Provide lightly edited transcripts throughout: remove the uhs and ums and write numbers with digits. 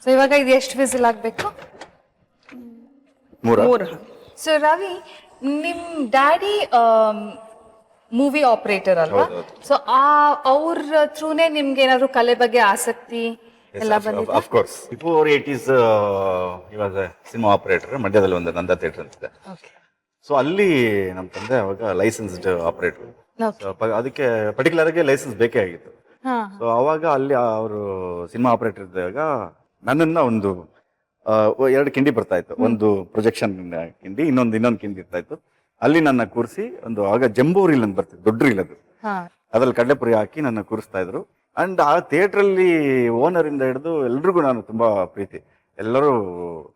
So ಇವಾಗ ಇದು ಎಷ್ಟು ವಿಸಿಲ್ ಆಗ್ಬೇಕು? 3. ಸೊ ರವಿ, ನಿಮ್ ಡ್ಯಾಡಿ ಮೂವಿ ಆಪರೇಟರ್ ಅಲ್ವಾ? ಸೊ ಅವ್ರ ಥ್ರೂನೇ ನಿಮ್ಗೆ ಏನಾದ್ರು ಕಲೆ ಬಗ್ಗೆ ಆಸಕ್ತಿ ಎಲ್ಲ ಬಂದಿದೆ? Of course. Before 80s, he was a cinema operator. ಮಂಡ್ಯದಲ್ಲಿ ಒಂದು ನಂದ ಥಿಯೇಟರ್ ಅಂತಿದೆ. ಸೊ ಅಲ್ಲಿ ನಮ್ಮ ತಂದೆ ಅವಾಗ ಲೈಸೆನ್ಸ್ಡ್ ಆಪರೇಟರ್. ಅದಕ್ಕೆ ಪರ್ಟಿಕ್ಯುಲರ್ ಆಗಿ ಲೈಸೆನ್ಸ್ ಬೇಕೇ ಆಗಿತ್ತು. ಸೊ ಅವಾಗ ಅಲ್ಲಿ ಅವರು ಸಿನಿಮಾ ಆಪರೇಟರ್ ಇದ್ದಾಗ ನನ್ನನ್ನ ಒಂದು 2 ಕಿಂಡಿ ಬರ್ತಾ ಇತ್ತು. ಒಂದು ಪ್ರೊಜೆಕ್ಷನ್ ಕಿಂಡಿ, ಇನ್ನೊಂದು ಕಿಂಡಿ ಇರ್ತಾ ಇತ್ತು. ಅಲ್ಲಿ ನನ್ನ ಕೂರಿಸಿ ಒಂದು ಆಗ ಜಂಬೋ ರೀಲ್ ಅಂತ ಬರ್ತಿತ್ತು, ದೊಡ್ಡ ರೀಲ್ ಅದು. ಅದ್ರಲ್ಲಿ ಕಡಲೆಪುರಿ ಹಾಕಿ ನನ್ನ ಕೂರಿಸ್ತಾ ಇದ್ರು. ಅಂಡ್ ಆ ಥಿಯೇಟರ್ ಅಲ್ಲಿ ಓನರ್ ಇಂದ ಹಿಡಿದು ಎಲ್ರಿಗೂ ನಾನು ತುಂಬಾ ಪ್ರೀತಿ. ಎಲ್ಲರೂ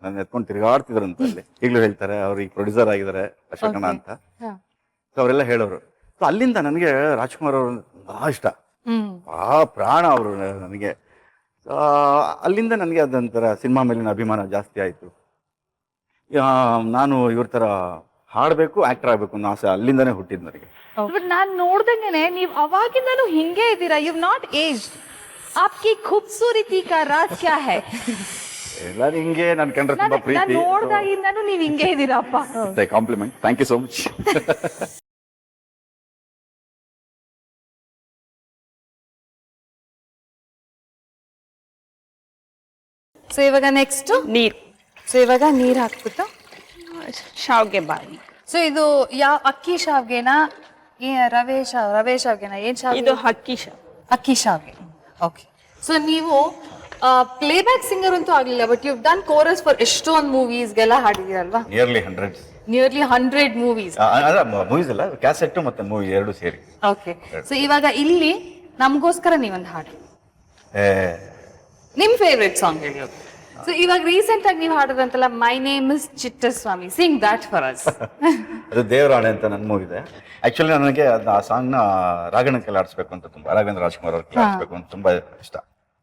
ನನ್ನ ಎತ್ಕೊಂಡು ತಿರುಗಾಡ್ತಿದ್ರು ಅಂತ ಅಲ್ಲಿ. ಈಗಲೂ ಹೇಳ್ತಾರೆ, ಅವ್ರು ಈಗ ಪ್ರೊಡ್ಯೂಸರ್ ಆಗಿದ್ದಾರೆ ಅಶೋಕಣ್ಣ ಅಂತ. ಸೊ ಅವರೆಲ್ಲ ಹೇಳೋರು. ಸೊ ಅಲ್ಲಿಂದ ನನಗೆ ರಾಜ್ಕುಮಾರ್ ಅವರು ಬಹಳ ಇಷ್ಟ, ಪ್ರಾಣ ಅವರು ನನಗೆ. ಅಲ್ಲಿಂದ ನನಗೆ ಅದೊಂಥರ ಸಿನಿಮಾ ಮೇಲಿನ ಅಭಿಮಾನ ಜಾಸ್ತಿ ಆಯ್ತು. ನಾನು ಇವ್ರ ತರ ಹಾಡ್ಬೇಕು, ಆಕ್ಟರ್ ಆಗ್ಬೇಕು ಅನ್ನೋ ಆಸೆ ಅಲ್ಲಿಂದಾನೇ ಹುಟ್ಟಿದ್ ನನಗೆ. ನಾನ್ ನೋಡ್ದಂಗೆನೆ ನೀವ್ ಅವಾಗಿಂದನೂ ಹಿಂಗೆ ಇದ್ದೀರಾ. You not age. ಆಪ್ಕಿ ಖೂಬ್ಸೂರತಿ ಕಾ ರಾಜ್ ಕ್ಯಾ ಹೈ? ಎಲ್ಲ ಹಿಂಗೆ ನನ್ ಕಂಡ್ರೆ ತುಂಬಾ ಪ್ರೀತಿ. ನೋಡ್ದಾಗಿಂದನೂ ನೀವ್ ಹಿಂಗೆ ಇದ್ದೀರಪ್ಪ. Compliment, thank you so much. So ಇವಾಗ ನೆಕ್ಸ್ಟ್ ನೀರು. ಸೊ ಇವಾಗ ನೀರ್ ಹಾಕ್ಬಿಟ್ಟು ಶಾವ್ಗೆ ಬಾರಿ. ಸೊ ಇದು ಯಾವ ಅಕ್ಕಿ ಶಾವ್ಗೆನಾ, ರವೆ ಶಾವ್ಗೆನಾ, ಏನ್ ಶಾವ್ಗೆ? ಇದು ಅಕ್ಕಿ ಶಾವ್ಗೆ. ಓಕೆ. ಸೊ ನೀವು ಪ್ಲೇಬ್ಯಾಕ್ ಸಿಂಗರ್ ಅಂತೂ ಆಗ್ಲಿಲ್ಲ, but you done chorus for ಎಷ್ಟೊಂದು ಮೂವೀಸ್ಗೆಲ್ಲ ಹಾಡಿದಿರಲ್ವಾ? Nearly 100 movies. ಮೂವೀಸ್ ಅಲ್ಲ, ಕ್ಯಾಸೆಟ್ ಮತ್ತೆ ಮೂವಿ ಎರಡು ಸೇರಿ. ಓಕೆ. ಸೊ ಇವಾಗ ಇಲ್ಲಿ ನಮಗೋಸ್ಕರ ನೀವೊಂದು ಹಾಡಿ, ನಿಮ್ ಫೇವ್ರೆಟ್ ಸಾಂಗ್ ಹೇಳಿ. ಸೊ ಇವಾಗ ರೀಸೆಂಟ್ ಆಗಿ ನೀವು ಹಾಡೋದಂತಲ್ಲ, my name is Chittaswamy, sing that for us. ಅದು ದೇವರಾಣೆ ಅಂತ ನನ್ನ ಮೂವಿ ಇದೆ. ಆಕ್ಚುಲಿ ನನಗೆ ಆ ಸಾಂಗ್ ನ ರಾಘವೇಂದ್ರ ಆಡಿಸ್ಬೇಕು ಅಂತ ರಾಘವೇಂದ್ರ ರಾಜ್ಕುಮಾರ್ ಅವ್ರ ಆಡಿಸ್ಬೇಕು ಅಂತ ತುಂಬಾ ಇಷ್ಟ.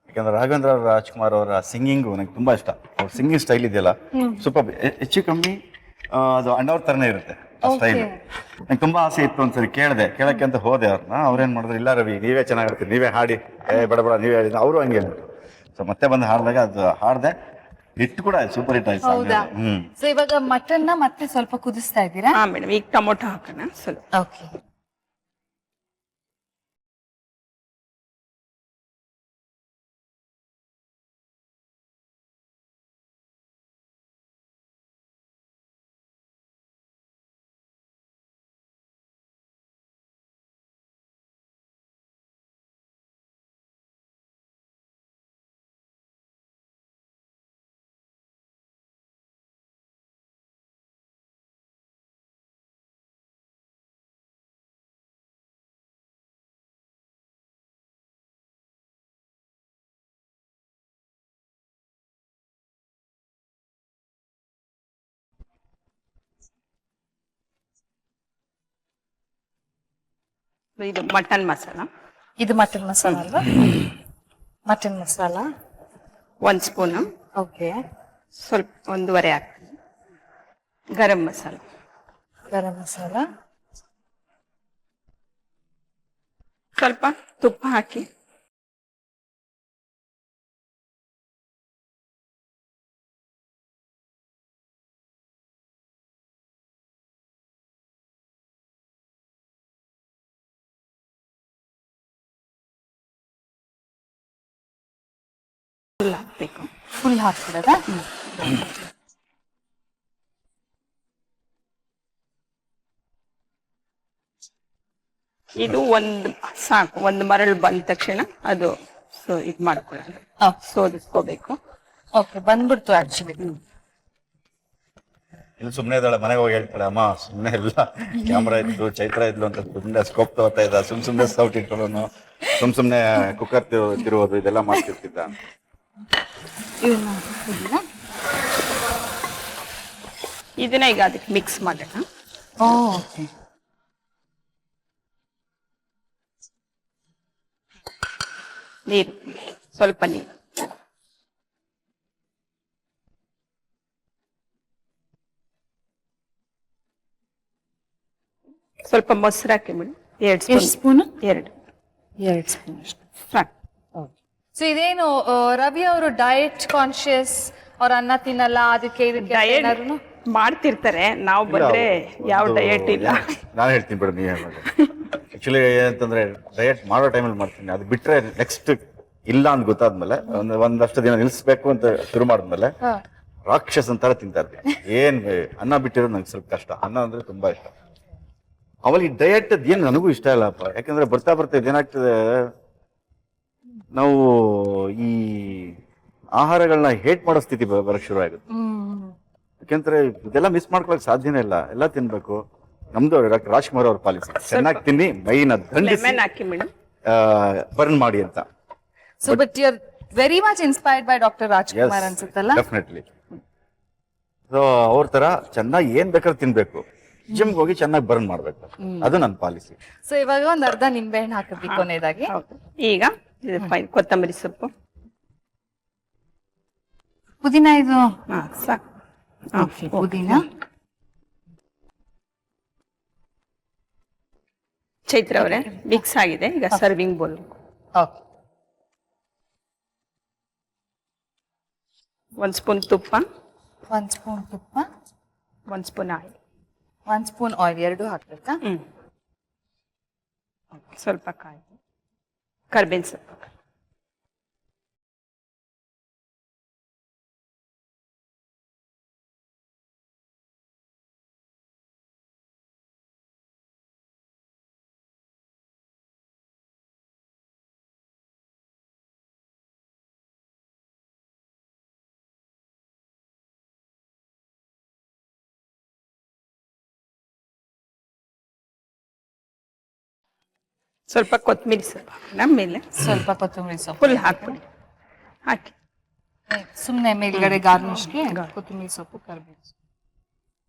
ಯಾಕಂದ್ರೆ ರಾಘವೇಂದ್ರ ರಾಜ್ಕುಮಾರ್ ಅವರ ಸಿಂಗಿಂಗು ನಂಗೆ ತುಂಬಾ ಇಷ್ಟ. ಅವ್ರ ಸಿಂಗಿಂಗ್ ಸ್ಟೈಲ್ ಇದೆಯಲ್ಲ, ಸೂಪರ್. ಹೆಚ್ಚು ಕಮ್ಮಿ ಅದು ಅಣ್ಣವ್ರ ತರನೇ ಇರುತ್ತೆ ಆ ಸ್ಟೈಲ್. ನಂಗೆ ತುಂಬಾ ಆಸೆ ಇತ್ತು, ಒಂದ್ಸರಿ ಕೇಳಕ್ಕೆ ಅಂತ ಹೋದೆ ಅವ್ರನ್ನ. ಅವ್ರೇನ್ ಮಾಡಿದ್ರು, ಇಲ್ಲ ರವಿ ನೀವೇ ಚೆನ್ನಾಗಿರ್ತೀರಿ, ನೀವೇ ಹಾಡಿ, ಬೇಡ ನೀವೇ ಹೇಳಿದ್ರು. ಅವರು ಹಂಗೆ ಹೇಳಿದ್ರು. ಸೊ ಮತ್ತೆ ಬಂದು ಹಾಡಿದಾಗ ಅದು ಹಾಡ್ದೆ, ಹಿಟ್ ಕೂಡ ಸೂಪರ್ ಹಿಟ್ ಆಯ್ತು. ಸೊ ಇವಾಗ ಮಟನ್ ಮತ್ತೆ ಸ್ವಲ್ಪ ಕುದಿಸ್ತಾ ಇದ್ದೀರಾ? ಹಾ ಮೇಡಮ್, ಈಗ ಟೊಮೊಟೊ ಹಾಕೋಣ ಸ್ವಲ್ಪ. ಓಕೆ. ಇದು ಮಟನ್ ಮಸಾಲ. ಇದು ಮಟನ್ ಮಸಾಲ ಅಲ್ವಾ? Mutton masala 1 spoon. ಓಕೆ. ಸ್ವಲ್ಪ 1.5 ಹಾಕ್ತೀನಿ. ಗರಂ ಮಸಾಲ ಸ್ವಲ್ಪ ತುಪ್ಪ ಹಾಕಿ ಹಾಕ್ಬೇಕು. ಫುಲ್ ಹಾಕ್ಬಿಡೋದಾ? ಇದು ಸಾಕು. ಒಂದು ಮರಳು ಬಂದ ತಕ್ಷಣ ಅದು ಇದು ಮಾಡ್ಕೊಳ್ಳೋಣ, ಸೋದಿಸ್ಕೋಬೇಕು. ಓಕೆ, ಬಂದ್ಬಿಡ್ತು ಆಕ್ಚುಲಿ. ಇಲ್ಲಿ ಸುಮ್ಮನೆ ಇದ್ದಾಳೆ, ಮನೆಗೆ ಹೋಗಿ ಹೇಳ್ತಾಳೆ, ಅಮ್ಮ ಸುಮ್ಮನೆ ಇಲ್ಲ, ಕ್ಯಾಮ್ರಾ ಇದ್ದು ಚೈತ್ರ ಇದ್ಲು ಅಂತ ಸುಮ್ಮನೆ ಸ್ಕೋಪ್ ತಗೋತಾ ಇದ್ದ, ಸುಮ್ಮನೆ ಸೌಟ್ ಇಟ್ಕೊಳ್ಳೋನು, ಸುಮ್ಮನೆ ಕುಕ್ಕರ್ ತಿರುವುದು, ಇದೆಲ್ಲ ಮಾಡ್ತಿರ್ತಿದ್ದ. ಇದನ್ನ ಈಗ ಅದಕ್ಕೆ ಮಿಕ್ಸ್ ಮಾಡೋಣ. ಓಕೆ. ನೀರು, ಸ್ವಲ್ಪ ನೀರು, ಸ್ವಲ್ಪ ಮೊಸರು ಹಾಕಿ ಮೇಡಮ್. 2 ಸ್ಪೂನ್. 2 ಸ್ಪೂನ್ ಸಾಕು. ಸೊ ಇದೇನು ರವಿ ಅವರು ಡಯಟ್ ಕಾನ್ಶಿಯಸ್, ಅವ್ರ ಅನ್ನ ತಿನ್ನಲ್ಲ, ಅದಕ್ಕೆ ಇದಕ್ಕೆ ಡಯಟ್ ಏನಾದ್ರು ಮಾಡ್ತಿರ್ತಾರೆ, ನಾವು ಬಂದ್ರೆ ಯಾವ ಡಯಟ್ ಇಲ್ಲ. ನಾನು ಹೇಳ್ತೀನಿ ಬಿಡು, ನೀವೇ ಆಕ್ಚುಲಿ ಏನಂತಂದ್ರೆ ಡಯಟ್ ಮಾಡೋ ಟೈಮಲ್ಲಿ ಮಾಡ್ತೀನಿ. ಅದು ಬಿಟ್ರೆ ನೆಕ್ಸ್ಟ್ ಇಲ್ಲ ಅಂತ ಗೊತ್ತಾದ್ಮೇಲೆ ಒಂದಷ್ಟು ದಿನ ನಿಲ್ಸ್ಬೇಕು ಅಂತ ಶುರು ಮಾಡಿದ್ಮೇಲೆ ರಾಕ್ಷಸ್ ಅಂತಾರ ತಿಂತಾ ಇರ್ತೀನಿ. ಏನ್ ಅನ್ನ ಬಿಟ್ಟಿರೋದು ನಂಗೆ ಸ್ವಲ್ಪ ಕಷ್ಟ, ಅನ್ನ ಅಂದ್ರೆ ತುಂಬಾ ಇಷ್ಟ. ಆಮೇಲೆ ಈ ಡಯಟ್ ಏನ್ ನನಗೂ ಇಷ್ಟ ಇಲ್ಲಪ್ಪ, ಯಾಕಂದ್ರೆ ಬರ್ತಾ ಬರ್ತಾ ಇದೇನಾಗ್ತದೆ, ನಾವು ಈ ಆಹಾರಗಳನ್ನ ಹೇಟ್ ಮಾಡೋ ಸ್ಥಿತಿ ಬರಕ್ ಶುರು ಆಗುತ್ತೆ. ಯಾಕಂದ್ರೆ ಇದೆಲ್ಲ ಮಿಸ್ ಮಾಡ್ಕೊಳಕ್ ಸಾಧ್ಯನೇ ಇಲ್ಲ, ಎಲ್ಲ ತಿನ್ಬೇಕು. ನಮ್ದು ಡಾಕ್ಟರ್ ರಾಜ್ಕುಮಾರ್ ಅವ್ರ ಪಾಲಿಸಿ, ಚೆನ್ನಾಗಿ ತಿನ್ನಿ, ಮೈನ ದಂಡಿಸಿ ಲೆಮನ್ ಹಾಕಿ ಮೇಡಮ್, ಬರ್ನ್ ಮಾಡಿ ಅಂತ. So but you are very much inspired by doctor Rajkumar ಅನ್ಸುತ್ತಲ್ಲ. ಡೆಫಿನೆಟ್ಲಿ. ಸೊ ಅವ್ರ ತರ ಚೆನ್ನಾಗಿ ಏನ್ ಬೇಕಾದ್ರೂ ತಿನ್ಬೇಕು, ಜಿಮ್ಗೆ ಹೋಗಿ ಚೆನ್ನಾಗಿ ಬರ್ನ್ ಮಾಡ್ಬೇಕು, ಅದು ನನ್ನ ಪಾಲಿಸಿ. ಸೊ ಇವಾಗ ಒಂದ್ ಅರ್ಧ ನಿಂಬೆ ಹಣ್ಣು ಹಾಕಿದ್ವಿ ಕೊನೆಯದಾಗಿ. ಈಗ ಇದು ಫೈನ್, ಕೊತ್ತಂಬರಿ ಸೊಪ್ಪು, ಪುದೀನ, ಇದು ಸಾಕು. ಪುದೀನ, ಚೈತ್ರ ಅವರೇ ಮಿಕ್ಸ್ ಆಗಿದೆ. ಈಗ ಸರ್ವಿಂಗ್ ಬೋಲ್, ಒಂದ್ ಸ್ಪೂನ್ ತುಪ್ಪ, 1 ಸ್ಪೂನ್ ತುಪ್ಪ, 1 ಸ್ಪೂನ್ ಆಯಿಲ್, 1 ಸ್ಪೂನ್ ಆಯಿಲ್, ಎರಡು ಹಾಕ್ಬೇಕಾ? ಸ್ವಲ್ಪ ಕಾಯಿ, ಕರ್ಬೇವಿನ ಸೊಪ್ಪು, ಸ್ವಲ್ಪ ಕೊತ್ತಂಬರಿ ಸೊಪ್ಪು ಮೇಲೆ, ಸ್ವಲ್ಪ ಕೊತ್ತಂಬರಿ ಸೊಪ್ಪು ಫುಲ್ ಹಾಕ್ಬಿಡಿ, ಹಾಕಿ ಸುಮ್ಮನೆ ಮೇಲ್ಗಡೆ ಗಾರ್ನಿಶ್ಗೆ ಕೊತ್ತಂಬರಿ ಸೊಪ್ಪು, ಕರಿಬೇವು.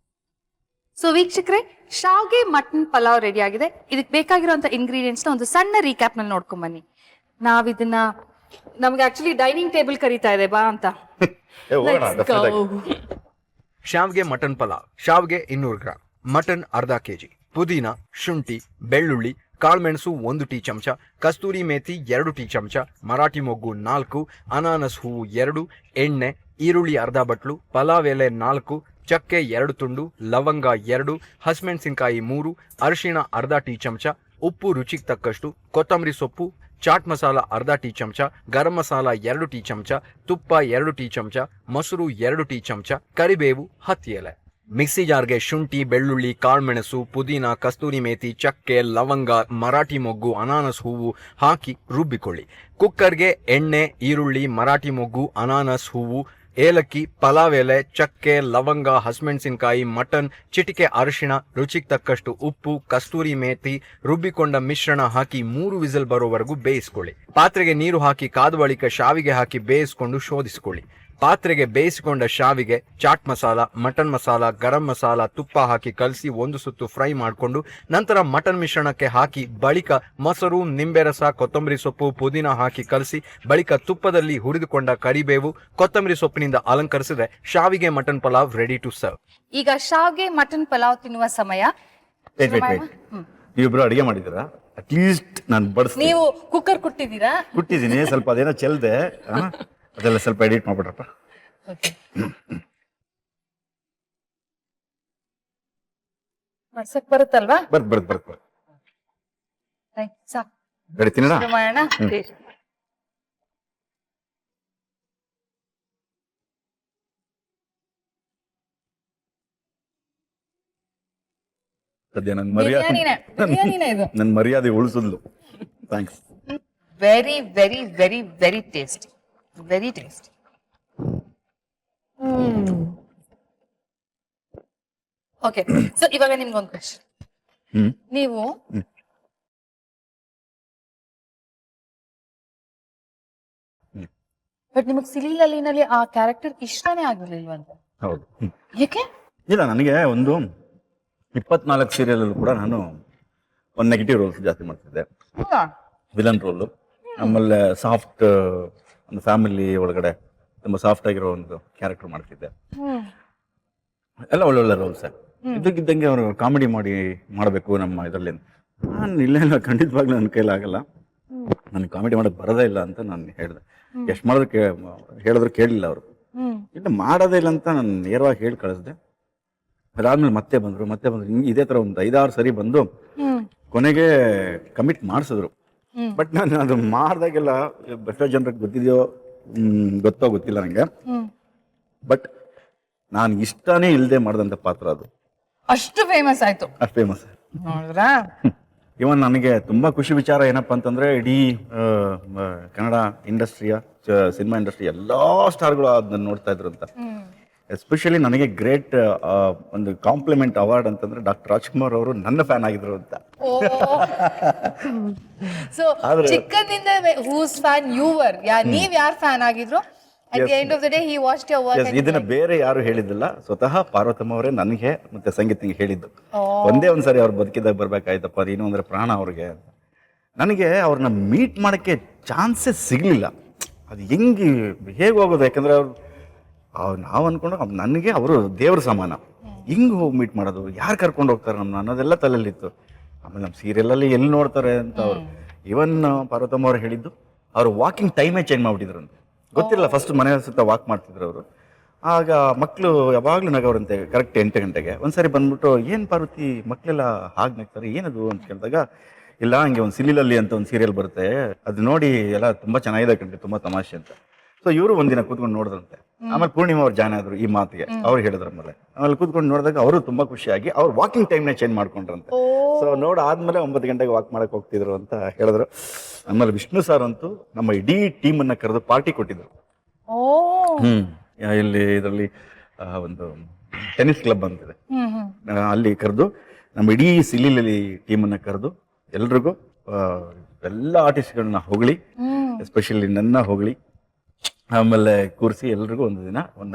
ಸೊ ವೀಕ್ಷಕರೇ, ಶಾವ್ಗೆ ಮಟನ್ ಪಲಾವ್ ರೆಡಿ ಆಗಿದೆ. ಇದಕ್ಕೆ ಬೇಕಾಗಿರುವಂತ ಇಂಗ್ರೀಡಿಯೆಂಟ್ಸ್ ನ ಒಂದು ಸಣ್ಣ ರೀಕ್ಯಾಪ್ ನಲ್ಲಿ ನೋಡ್ಕೊಂಡ್ ಬನ್ನಿ. ನಾವಿದನ್ನ, ನಮ್ಗೆ ಆಕ್ಚುಲಿ ಡೈನಿಂಗ್ ಟೇಬಲ್ ಕರೀತಾ ಇದೆ ಬಾ ಅಂತ. ಶಾವ್ಗೆ ಮಟನ್ ಪಲಾವ್. ಶಾವ್ಗೆ 200 ಗ್ರಾಂ, ಮಟನ್ ಅರ್ಧ ಕೆಜಿ, ಪುದೀನ, ಶುಂಠಿ, ಬೆಳ್ಳುಳ್ಳಿ, ಕಾಳುಮೆಣಸು 1 ಟೀ ಚಮಚ, ಕಸ್ತೂರಿ ಮೇಥಿ 2 ಟೀ ಚಮಚ, ಮರಾಠಿ ಮೊಗ್ಗು 4, ಅನಾನಸ್ ಹೂವು 2, ಎಣ್ಣೆ, ಈರುಳ್ಳಿ ಅರ್ಧ ಬಟ್ಲು, ಪಲಾವ್ ಎಲೆ 4, ಚಕ್ಕೆ 2 ತುಂಡು, ಲವಂಗ 2, ಹಸಿಮೆಣಸಿನಕಾಯಿ 3, ಅರಿಶಿಣ ಅರ್ಧ ಟೀ ಚಮಚ, ಉಪ್ಪು ರುಚಿಗೆ ತಕ್ಕಷ್ಟು, ಕೊತ್ತಂಬರಿ ಸೊಪ್ಪು, ಚಾಟ್ ಮಸಾಲ ಅರ್ಧ ಟೀ ಚಮಚ, ಗರಂ ಮಸಾಲ 2 ಟೀ ಚಮಚ, ತುಪ್ಪ 2 ಟೀ ಚಮಚ, ಮೊಸರು 2 ಟೀ ಚಮಚ, ಕರಿಬೇವು 10 ಎಲೆ. ಮಿಕ್ಸಿ ಜಾರ್ಗೆ ಶುಂಠಿ, ಬೆಳ್ಳುಳ್ಳಿ, ಕಾಳುಮೆಣಸು, ಪುದೀನ, ಕಸ್ತೂರಿ ಮೇಥಿ, ಚಕ್ಕೆ, ಲವಂಗ, ಮರಾಠಿ ಮೊಗ್ಗು, ಅನಾನಸ್ ಹೂವು ಹಾಕಿ ರುಬ್ಬಿಕೊಳ್ಳಿ. ಕುಕ್ಕರ್ಗೆ ಎಣ್ಣೆ, ಈರುಳ್ಳಿ, ಮರಾಠಿ ಮೊಗ್ಗು, ಅನಾನಸ್ ಹೂವು, ಏಲಕ್ಕಿ, ಪಲಾವ್ ಎಲೆ, ಚಕ್ಕೆ, ಲವಂಗ, ಹಸಿಮೆಣಸಿನಕಾಯಿ, ಮಟನ್, ಚಿಟಿಕೆ ಅರಿಶಿಣ, ರುಚಿಗೆ ತಕ್ಕಷ್ಟು ಉಪ್ಪು, ಕಸ್ತೂರಿ ಮೇಥಿ, ರುಬ್ಬಿಕೊಂಡ ಮಿಶ್ರಣ ಹಾಕಿ 3 ವಿಸಿಲ್ ಬರೋವರೆಗೂ ಬೇಯಿಸ್ಕೊಳ್ಳಿ. ಪಾತ್ರೆಗೆ ನೀರು ಹಾಕಿ ಕಾದ ಬಳಿಕ ಶಾವಿಗೆ ಹಾಕಿ ಬೇಯಿಸಿಕೊಂಡು ಶೋಧಿಸಿಕೊಳ್ಳಿ. ಪಾತ್ರೆಗೆ ಬೇಯಿಸಿಕೊಂಡ ಶಾವಿಗೆ, ಚಾಟ್ ಮಸಾಲ, ಮಟನ್ ಮಸಾಲ, ಗರಂ ಮಸಾಲ, ತುಪ್ಪ ಹಾಕಿ ಕಲಸಿ 1 ಸುತ್ತು ಫ್ರೈ ಮಾಡಿಕೊಂಡು ನಂತರ ಮಟನ್ ಮಿಶ್ರಣಕ್ಕೆ ಹಾಕಿ ಬಳಿಕ ಮೊಸರು, ನಿಂಬೆ ರಸ, ಕೊತ್ತಂಬರಿ ಸೊಪ್ಪು, ಪುದೀನ ಹಾಕಿ ಕಲಸಿ ಬಳಿಕ ತುಪ್ಪದಲ್ಲಿ ಹುರಿದುಕೊಂಡ ಕರಿಬೇವು, ಕೊತ್ತಂಬರಿ ಸೊಪ್ಪಿನಿಂದ ಅಲಂಕರಿಸಿದ್ರೆ ಶಾವಿಗೆ mutton pulao ready to serve. ಈಗ ಶಾವ್ಗೆ ಮಟನ್ ಪಲಾವ್ ತಿನ್ನುವ ಸಮಯ. ನೀವಿಬ್ರು ಅಡಿಗೆ ಮಾಡಿದ್ದೀರಾ? ಅಟ್ಲೀಸ್ಟ್ ನಾನು ಬಡಿಸ್ತೀನಿ. ನೀವು ಕುಕ್ಕರ್ ಕುಟ್ಟಿದ್ದೀರಾ? ಕುಟ್ಟಿದ್ದೀನಿ, ಸ್ವಲ್ಪ ಅದೇನೋ ಚೆಲ್ದೆ, ಅದೆಲ್ಲ ಸ್ವಲ್ಪ ಎಡಿಟ್ ಮಾಡ್ಬಿಟ್ರಪ್ಪ. ಮಾಡ್ಸಕ್ ಬರುತ್ತಲ್ವಾ? ಬರ್ತ್ ಸಾಕು, ರೆಡಿ ತಿನ್ನೋಣ? ಮಾಡೋಣ. ಸದ್ಯ ನನ್ನ ಬಿರಿಯಾನಿನೇ ಇದು. ನನ್ನ ಮರ್ಯಾದೆ ಉಳಿಸಿದ್ಲು. Thanks. Very very very very tasty, very tasty. Okay, so ಇವಾಗ ನಿಮ್ಗೊಂದು ಕ್ವೆಶ್ಚನ್. ನೀವು ಬಟ್ ನಿಮಗ್ ಸಿಲಿಲಲಿನಲ್ಲಿ ಆ ಕ್ಯಾರೆಕ್ಟರ್ ಇಷ್ಟನೇ ಆಗಿರ್ಲಿಲ್ವಂತ? ಹೌದು. ಏಕೆ? ಇಲ್ಲ, ನನಗೆ ಒಂದು 24 ಸೀರಿಯಲ್ ಕೂಡ ನಾನು ಒಂದು ನೆಗೆಟಿವ್ ರೋಲ್ಸ್ ಜಾಸ್ತಿ ಮಾಡ್ತಿದ್ದೆ, ವಿಲನ್ ರೋಲು. ಆಮೇಲೆ ಸಾಫ್ಟ್, ಒಂದು ಫ್ಯಾಮಿಲಿ ಒಳಗಡೆ ತುಂಬ ಸಾಫ್ಟ್ ಆಗಿರೋ ಒಂದು ಕ್ಯಾರೆಕ್ಟರ್ ಮಾಡ್ತಿದ್ದೆ. ಎಲ್ಲ ಒಳ್ಳೊಳ್ಳೆ ರೋಲ್ಸ್. ಇದ್ದಕ್ಕಿದ್ದಂಗೆ ಅವರು ಕಾಮಿಡಿ ಮಾಡಬೇಕು ನಮ್ಮ ಇದರಲ್ಲಿ. ನಾನು ಇಲ್ಲ ಖಂಡಿತವಾಗ್ಲೂ ನನ್ನ ಕೈಲಾಗಲ್ಲ, ನನಗೆ ಕಾಮಿಡಿ ಮಾಡೋಕ್ಕೆ ಬರೋದೇ ಇಲ್ಲ ಅಂತ ನಾನು ಹೇಳಿದೆ. ಎಷ್ಟು ಮಾಡಿದ್ರು ಹೇಳಿದ್ರು ಕೇಳಿಲ್ಲ ಅವರು. ಇನ್ನು ಮಾಡೋದೇ ಇಲ್ಲ ಅಂತ ನಾನು ನೇರವಾಗಿ ಹೇಳಿ ಕಳಿಸ್ದೆ. ಅದಾದ್ಮೇಲೆ ಮತ್ತೆ ಬಂದ್ರು ಹಿಂಗೆ ಇದೇ ತರ ಒಂದು 5-6 ಸರಿ ಬಂದು ಕೊನೆಗೆ ಕಮಿಟ್ ಮಾಡಿಸಿದ್ರು. ಬಟ್ ನಾನು ಅದು ಮಾಡಿದಾಗೆಲ್ಲ ಎಷ್ಟೋ ಜನರಿಗೆ ಗೊತ್ತಿದೆಯೋ ಗೊತ್ತೋ ಗೊತ್ತಿಲ್ಲ ನಂಗೆ, ಬಟ್ ನಾನು ಇಷ್ಟನೇ ಇಲ್ಲದೆ ಮಾಡಿದಂಥ ಪಾತ್ರ ಅದು. ಅಷ್ಟು ಫೇಮಸ್ ಆಯ್ತು. ಅಷ್ಟು ಫೇಮಸ್. ನೋಡಿದ್ರಾ? ಇವನ್ ನನಗೆ ತುಂಬಾ ಖುಷಿ ವಿಚಾರ ಏನಪ್ಪಾ ಅಂತಂದ್ರೆ, ಇಡೀ ಕನ್ನಡ ಇಂಡಸ್ಟ್ರಿಯ ಸಿನಿಮಾ ಇಂಡಸ್ಟ್ರಿ ಎಲ್ಲಾ ಸ್ಟಾರ್ಗಳು ಅದನ್ನ ನೋಡ್ತಾ ಇದ್ರು ಅಂತ. ಎಸ್ಪೆಷಲಿ ನನಗೆ ಗ್ರೇಟ್ ಒಂದು ಕಾಂಪ್ಲಿಮೆಂಟ್ ಅವಾರ್ಡ್ ಅಂತಂದ್ರೆ ಡಾಕ್ಟರ್ ರಾಜ್ಕುಮಾರ್ ಅವರು ನನ್ನ ಫ್ಯಾನ್ ಆಗಿದ್ರು ಅಂತ. ಸೊ ಚಿಕ್ಕಂದಿಂದ ಹೂಸ್ ಫ್ಯಾನ್ ಯು ವರ್, ನೀವ್ ಯಾರ್ ಫ್ಯಾನ್ ಆಗಿದ್ರು? At the end of the day, he watched your work. ಇದನ್ನ ಬೇರೆ ಯಾರು ಹೇಳಿದ್ದಿಲ್ಲ, ಸ್ವತಃ ಪಾರ್ವತಮ್ಮ ಅವರೇ ನನಗೆ ಮತ್ತೆ ಸಂಗೀತನಿಗೆ ಹೇಳಿದ್ದು. ಒಂದೇ ಒಂದ್ಸರಿ ಅವ್ರು ಬದುಕಿದಾಗ ಬರ್ಬೇಕಾಯ್ತಪ್ಪ, ಅದೇನು ಅಂದ್ರೆ ಪ್ರಾಣ ಅವ್ರಿಗೆ. ನನಗೆ ಅವ್ರನ್ನ ಮೀಟ್ ಮಾಡಕ್ಕೆ ಚಾನ್ಸಸ್ ಸಿಗ್ಲಿಲ್ಲ. ಅದು ಹೇಗೆ ಹೋಗೋದು, ಯಾಕಂದ್ರೆ ಅವ್ರು ನಾವು ಅನ್ಕೊಂಡು ನನಗೆ ಅವರು ದೇವ್ರ ಸಮಾನ. ಹಿಂಗೆ ಹೋಗಿ ಮೀಟ್ ಮಾಡೋದು, ಯಾರು ಕರ್ಕೊಂಡು ಹೋಗ್ತಾರೆ ನಮ್ಮನ್ನ ಅನ್ನೋದೆಲ್ಲ ತಲೆಯಲ್ಲಿತ್ತು. ಆಮೇಲೆ ನಮ್ಮ ಸೀರಿಯಲಲ್ಲಿ ಎಲ್ಲಿ ನೋಡ್ತಾರೆ ಅಂತ ಅವ್ರು. ಇವನ್ ಪಾರ್ವತಮ್ಮ ಅವ್ರು ಹೇಳಿದ್ದು, ಅವ್ರು ವಾಕಿಂಗ್ ಟೈಮೇ ಚೇಂಜ್ ಮಾಡ್ಬಿಟ್ಟಿದ್ರು ಅಂತ. ಗೊತ್ತಿರಲ್ಲ, ಫಸ್ಟ್ ಮನೆ ಸುತ್ತ ವಾಕ್ ಮಾಡ್ತಿದ್ರು ಅವರು. ಆಗ ಮಕ್ಕಳು ಯಾವಾಗಲೂ ನಗವ್ರಂತೆ ಕರೆಕ್ಟ್ 8 ಗಂಟೆಗೆ. ಒಂದ್ಸರಿ ಬಂದ್ಬಿಟ್ಟು, ಏನು ಪಾರ್ವತಿ ಮಕ್ಕಳೆಲ್ಲ ಹಾಗೆ ನಗ್ತಾರೆ, ಏನದು ಅಂತ ಕೇಳಿದಾಗ, ಇಲ್ಲ ಹಂಗೆ ಒಂದು ಸಿಲಿಲಲ್ಲಿ ಅಂತ ಒಂದು ಸೀರಿಯಲ್ ಬರುತ್ತೆ, ಅದು ನೋಡಿ ಎಲ್ಲ ತುಂಬಾ ಚೆನ್ನಾಗಿದೆ ಕಂಡ್ರಿ, ತುಂಬಾ ತಮಾಷೆ ಅಂತ. ಸೊ ಇವರು ಒಂದಿನ ಕೂತ್ಕೊಂಡು ನೋಡಿದ್ರಂತೆ. ಆಮೇಲೆ ಪೂರ್ಣಿಮಾ ಅವ್ರು ಜಾಯ್ನ್ ಆದ್ರು ಈ ಮಾತಿಗೆ, ಅವ್ರು ಹೇಳಿದ್ರ ಆಮೇಲೆ ಕೂತ್ಕೊಂಡು ನೋಡಿದಾಗ ಅವರು ತುಂಬಾ ಖುಷಿಯಾಗಿ ಅವ್ರು ವಾಕಿಂಗ್ ಟೈಮ್ನ ಚೇಂಜ್ ಮಾಡ್ಕೊಂಡ್ರಂತೆ. ಸೊ ಆದ್ಮೇಲೆ 9 ಗಂಟೆಗೆ ವಾಕ್ ಮಾಡಕ್ ಹೋಗ್ತಿದ್ರು ಅಂತ ಹೇಳಿದ್ರು. ಆಮೇಲೆ ವಿಷ್ಣು ಸರ್ ಅಂತೂ ನಮ್ಮ ಇಡೀ ಟೀಮ್ ಅನ್ನ ಕರೆದು ಪಾರ್ಟಿ ಕೊಟ್ಟಿದ್ರು. ಇಲ್ಲಿ ಇದರಲ್ಲಿ ಒಂದು ಟೆನ್ನಿಸ್ ಕ್ಲಬ್ ಅಂತಿದೆ, ಅಲ್ಲಿ ಕರೆದು ನಮ್ಮ ಇಡೀ ಸಿಲಿಲಲ್ಲಿ ಟೀಮ್ ಅನ್ನ ಕರೆದು ಎಲ್ರಿಗೂ ಎಲ್ಲ ಆರ್ಟಿಸ್ಟ್ಗಳನ್ನ ಹೊಗಳಿ, ಎಸ್ಪೆಷಲಿ ನನ್ನ ಹೊಗಳಿ, ಆಮೇಲೆ ಕೂರಿಸಿ ಎಲ್ರಿಗೂ ಒಂದು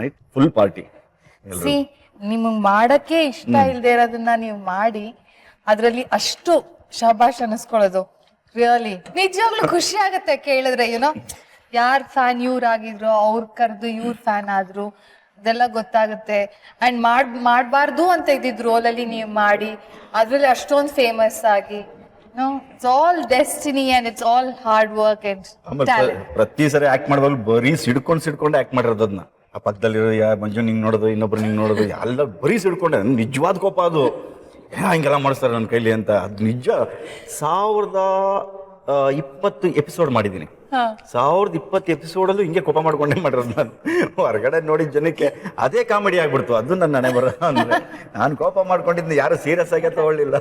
ನೈಟ್ ಫುಲ್ ಪಾರ್ಟಿ. ನಿಮಗ್ ಮಾಡಕ್ಕೆ ಇಷ್ಟ ಇಲ್ದೇ ಇರೋದನ್ನ ನೀವು ಮಾಡಿ ಅದ್ರಲ್ಲಿ ಅಷ್ಟು ಶಬಾಷ್ ಅನಿಸ್ಕೊಳ್ಳೋದು ರಿಯಲಿ ನಿಜವಾಗ್ಲೂ ಖುಷಿ ಆಗತ್ತೆ ಕೇಳಿದ್ರೆ. ಏನೋ ಯಾರ್ ಫ್ಯಾನ್ ಇವ್ರಾಗಿದ್ರು, ಅವ್ರ ಕರೆದು ಇವ್ರ ಫ್ಯಾನ್ ಆದ್ರು, ಅದೆಲ್ಲ ಗೊತ್ತಾಗುತ್ತೆ. ಅಂಡ್ ಮಾಡ್ಬಾರ್ದು ಅಂತ ಇದ್ದಿದ್ ರೋಲ್ ಅಲ್ಲಿ ನೀವು ಮಾಡಿ ಅದ್ರಲ್ಲಿ ಅಷ್ಟೊಂದು ಫೇಮಸ್ ಆಗಿ, it's all destiny and it's all hard work and talent. ಪ್ರತಿ ಸರಿ ಆಕ್ಟ್ ಮಾಡುವಾಗ ಬರೀ ಸಿಡ್ಕೊಂಡು ಆಕ್ಟ್ ಮಾಡಿರೋದು. ಅದನ್ನ ಆ ಪಕ್ಕದಲ್ಲಿರೋ ಮಂಜು ನಿಂಗ್ ನೋಡೋದು, ಇನ್ನೊಬ್ರು ನಿಂಗ್ ನೋಡೋದು, ಎಲ್ಲ ಬರೀ ಸಿಡ್ಕೊಂಡೆ. ನಿಜವಾದ ಕೋಪ ಅದು, ಹಿಂಗೆಲ್ಲ ಮಾಡಿಸ್ತಾರೆ ನನ್ನ ಕೈಲಿ ಅಂತ. ಅದು ನಿಜ. 1020 ಎಪಿಸೋಡ್ ಮಾಡಿದ್ದೀನಿ. 1020 ಎಪಿಸೋಡಲ್ಲೂ ಹಿಂಗೆ ಕೋಪ ಮಾಡ್ಕೊಂಡೇ ಮಾಡಿರೋದು ನಾನು. ಹೊರಗಡೆ ನೋಡಿದ ಜನಕ್ಕೆ ಅದೇ ಕಾಮಿಡಿ ಆಗ್ಬಿಡ್ತು. ಅದು ನನ್ನ ಹಣೆ ಬರ. ಅಂದ್ರೆ ನಾನು ಕೋಪ ಮಾಡ್ಕೊಂಡಿದ್ನ ಯಾರು ಸೀರಿಯಸ್ ಆಗಿ ತಗೊಳ್ಳಿಲ್ಲ.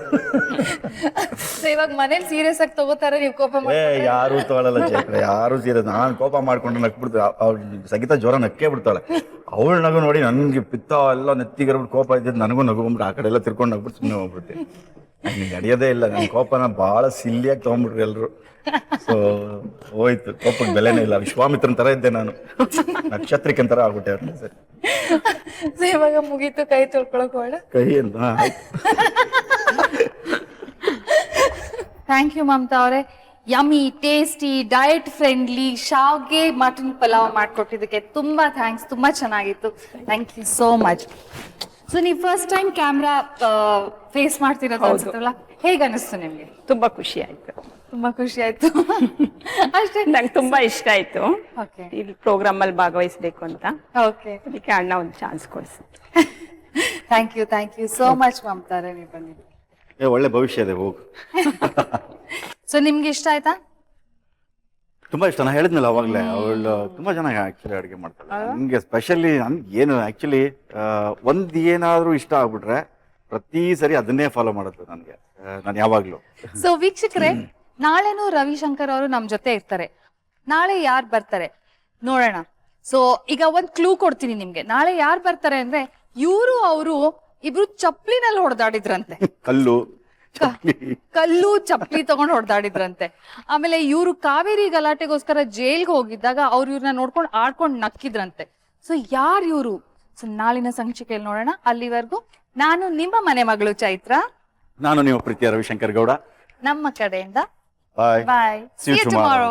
ಇವಾಗ ಮನೇಲಿ ಸೀರಿಯಸ್ ಆಗಿ ತಗೋತಾರೆ, ನೀವು ಕೋಪ ಯಾರು ತಗೊಳ್ಳಲ್ಲ ಚೈತ್ರ, ಯಾರು ಸೀರಿಯಸ್. ನಾನು ಕೋಪ ಮಾಡ್ಕೊಂಡು ನಕ್ಬಿಡ್ತು. ಅವ್ಳು ಸಂಗೀತ ಜ್ವರ ನಕ್ಕೇ ಬಿಡ್ತಾಳೆ. ಅವಳು ನಗು ನೋಡಿ ನನ್ಗೆ ಪಿತ್ತ ಎಲ್ಲ ನೆತ್ತಿಗಿರ್ಬಿಟ್ಟು ಕೋಪ ಇದ್ದಿದ್ದು ನನಗೂ ನಗು ಬಂದ್ಬಿಟ್ಟು ಆ ಕಡೆ ಎಲ್ಲ ತಿರ್ಕೊಂಡು ನಗ್ಬಿಟ್ಟು ಸುಮ್ಮನೆ ಹೋಗ್ಬಿಡ್ತೀನಿ. ನನಗೆ ನಡೆಯೋದೇ ಇಲ್ಲ. ನನ್ನ ಕೋಪನ ಬಹಳ ಸಿಲ್ಲಿಯಾಗಿ ತಗೊಂಡ್ಬಿಟ್ರು ಎಲ್ರು. ಸೊ ಹೋಯ್ತು, ಕೋಪಕ್ಕೆ ಬೆಲೆನೇ ಇಲ್ಲ. ವಿಶ್ವಾಮಿತ್ರನ್ ತರ ಇದ್ದೆ ನಾನು, ನಕ್ಷತ್ರಿಕನ್ ತರ ಆಗ್ಬಿಟ್ಟೆ ಅವ್ರನ್ನ. ಸರಿ, ಇವಾಗ ಮುಗೀತು, ಕೈ ತೊಳ್ಕೊಳಕ್ ಹೋಳ ಕೈ ಅಂತ. ಥ್ಯಾಂಕ್ ಯು ಮಮತಾ ಅವರೇ. ಯಮ್ಮಿ, ಟೇಸ್ಟಿ, ಡಯಟ್ ಫ್ರೆಂಡ್ಲಿ ಶಾವ್ಗೆ ಮಟನ್ ಪಲಾವ್ ಮಾಡ್ಕೊಟ್ಟಿದ್ದಕ್ಕೆ ತುಂಬಾ ಥ್ಯಾಂಕ್ಸ್. ತುಂಬಾ ಚೆನ್ನಾಗಿತ್ತು. Thank you so much. So ನೀವು ಫಸ್ಟ್ ಟೈಮ್ ಕ್ಯಾಮ್ರಾ ಫೇಸ್ ಮಾಡ್ತಿರೋದು ಅನ್ಸುತ್ತಲ್ಲ, ಹೇಗೆ ಅನಿಸ್ತು ನಿಮ್ಗೆ? ತುಂಬಾ ಖುಷಿ ಆಯ್ತು. ತುಂಬಾ ಖುಷಿ ಆಯ್ತು ಅಷ್ಟೇ. ನಂಗೆ ತುಂಬಾ ಇಷ್ಟ ಆಯ್ತು ಇಲ್ಲಿ ಪ್ರೋಗ್ರಾಮ್ ಅಲ್ಲಿ ಭಾಗವಹಿಸ್ಬೇಕು ಅಂತ. ಅದಕ್ಕೆ ಅಣ್ಣ ಒಂದು ಚಾನ್ಸ್ ಕೊಡ್ಸಿ. Thank you so much Mamata ಅವರೇ, ನೀವು ಬಂದಿದ್ದು. ಒಳ್ಳೆ ಭವಿಷ್ಯ ಇದೆ, ಹೋಗು. ಸೊ ನಿಮ್ಗೆ ಇಷ್ಟ ಆಯ್ತಾ? ತುಂಬಾ ಇಷ್ಟ. ನಾನು ಹೇಳಿದ್ನಲ್ಲ ಅವಾಗಲೇ, ಅವಳು ತುಂಬಾ ಚೆನ್ನಾಗಿ ಆಕ್ಚುಲಿ ಅಡುಗೆ ಮಾಡ್ತಾಳೆ. ನನಗೆ ಸ್ಪೆಷಲಿ ಏನು ಆಕ್ಚುಲಿ ಒಂದ್ ಏನಾದ್ರೂ ಇಷ್ಟ ಆಗ್ಬಿಟ್ರೆ ಪ್ರತಿ ಸರಿ ಅದನ್ನೇ ಫಾಲೋ ಮಾಡುತ್ತೆ ನನಗೆ, ನಾನು ಯಾವಾಗ್ಲೂ. ಸೊ ವೀಕ್ಷಕರೇ, ನಾಳೆನೂ ರವಿಶಂಕರ್ ಅವರು ನಮ್ ಜೊತೆ ಇರ್ತಾರೆ. ನಾಳೆ ಯಾರು ಬರ್ತಾರೆ ನೋಡೋಣ. ಸೊ ಈಗ ಒಂದ್ ಕ್ಲೂ ಕೊಡ್ತೀನಿ ನಿಮ್ಗೆ. ನಾಳೆ ಯಾರು ಬರ್ತಾರೆ ಅಂದ್ರೆ, ಅವರು ಇಬ್ರು ಚಪ್ಲಿನಲ್ಲಿ ಹೊಡೆದಾಡಿದ್ರಂತೆ. ಕಲ್ಲು ಚಪ್ಲಿ ತಗೊಂಡ್ ಹೊಡೆದಾಡಿದ್ರಂತೆ. ಆಮೇಲೆ ಇವ್ರು ಕಾವೇರಿ ಗಲಾಟೆಗೋಸ್ಕರ ಜೈಲ್ಗೆ ಹೋಗಿದ್ದಾಗ ಅವ್ರು ಇವ್ರನ್ನ ನೋಡ್ಕೊಂಡು ಆಡ್ಕೊಂಡು ನಕ್ಕಿದ್ರಂತೆ. ಸೊ ಯಾರು ಇವ್ರು? ಸೊ ನಾಳಿನ ಸಂಚಿಕೆಯಲ್ಲಿ ನೋಡೋಣ. ಅಲ್ಲಿವರೆಗೂ ನಾನು ನಿಮ್ಮ ಮನೆ ಮಗಳು ಚೈತ್ರ, ನಾನು ನಿಮ್ಮ ಪ್ರೀತಿಯ ರವಿಶಂಕರ್ ಗೌಡ, ನಮ್ಮ ಕಡೆಯಿಂದ ಬಾಯ್. See you tomorrow.